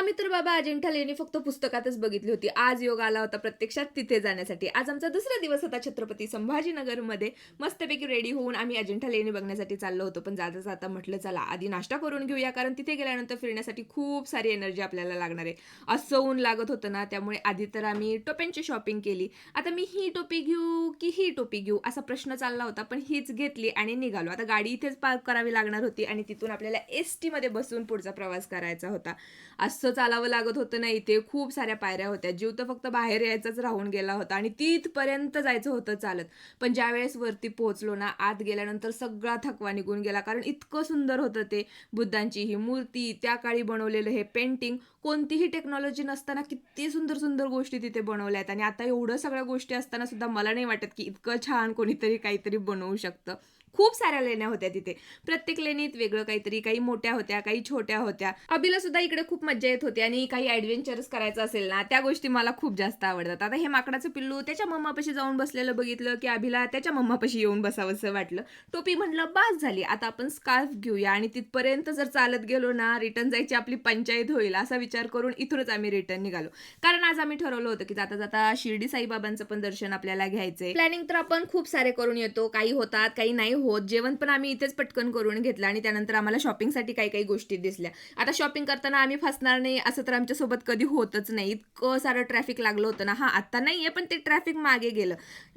आम्ही तर बाबा अजिंठा लेणी फक्त पुस्तकातच बघितली होती. आज योग आला होता प्रत्यक्षात तिथे जाण्यासाठी. आज आमचा दुसरा दिवस होता छत्रपती संभाजीनगरमध्ये. मस्तपैकी रेडी होऊन आम्ही अजिंठा लेणी बघण्यासाठी चाललो होतो. पण जाता-जाता म्हटलं चला आधी नाश्ता करून घेऊया, कारण तिथे गेल्यानंतर फिरण्यासाठी खूप सारी एनर्जी आपल्याला लागणार आहे. असं ऊन लागत होतं ना, त्यामुळे आधी तर आम्ही टोप्यांची शॉपिंग केली. आता मी ही टोपी घेऊ की ही टोपी घेऊ असा प्रश्न चालला होता. पण हीच घेतली आणि निघालो. आता गाडी इथेच पार्क करावी लागणार होती आणि तिथून आपल्याला एसटीमध्ये बसून पुढचा प्रवास करायचा होता. असं चालावं लागत होतं ना इथे. खूप साऱ्या पायऱ्या होत्या. जीव तर फक्त बाहेर यायचाच राहून गेला होता आणि तिथपर्यंत जायचं होतं चालत. पण ज्यावेळेस वरती पोहोचलो ना, आत गेल्यानंतर सगळा थकवा निघून गेला. कारण इतकं सुंदर होतं ते. बुद्धांची ही मूर्ती, त्या काळी बनवलेलं हे पेंटिंग, कोणतीही टेक्नॉलॉजी नसताना किती सुंदर, सुंदर गोष्टी तिथे बनवल्या आहेत आणि आता एवढ्या सगळ्या गोष्टी असताना सुद्धा मला नाही वाटत, की इतकं छान कोणीतरी काहीतरी बनवू शकतं. खूप साऱ्या लेण्या होत्या तिथे. प्रत्येक लेणीत वेगळं काहीतरी, काही मोठ्या होत्या, काही छोट्या होत्या. अभिला सुद्धा इकडे खूप मज्जा येत होती आणि काही ॲडव्हेंचरच करायचं असेल ना, त्या गोष्टी मला खूप जास्त आवडतात. आता हे माकडाचं पिल्लू त्याच्या मम्मापाशी जाऊन बसलेलं बघितलं, की अभिला त्याच्या मम्मापाशी येऊन बसावंसं वाटलं. टोपी म्हटलं बास झाली. आता आपण स्कार्फ घेऊया आणि तिथपर्यंत जर चालत गेलो ना, रिटर्न जायची आपली पंचायत होईल असा विचार करून इथूनच आम्ही रिटर्न निघालो. कारण आज आम्ही ठरवलं होतं, की जाता-जाता शिर्डी साईबाबांचं पण दर्शन आपल्याला घ्यायचंय. प्लॅनिंग तर आपण खूप सारे करून येतो. काही होतात, काही नाही होत. जेवण पण आम्ही इथेच पटकन करून घेतलं आणि त्यानंतर आम्हाला शॉपिंगसाठी काही-काही गोष्टी दिसल्या. आता शॉपिंग करताना आम्ही फसणार नाही असं तर आमच्यासोबत कधी होतच नाही. इतकं सारं ट्रॅफिक लागलं होतं ना. हां, आता नाहीये पण ते ट्रॅफिक मागे गेलं.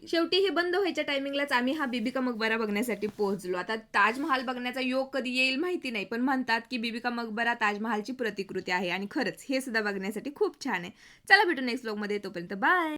शेवटी हे बंद व्हायच्या टायमिंगलाच आम्ही हा बीबी का मकबरा बघण्यासाठी पोहोचलो. आता ताजमहाल बघण्याचा योग कधी येईल माहिती नाही. पण म्हणतात, की बीबी का मकबरा ताजमहालची प्रतिकृती आहे आणि खरंच हे सुद्धा बघण्यासाठी खूप छान आहे. चला भेटू नेक्स्ट व्लॉगमध्ये. तोपर्यंत बाय.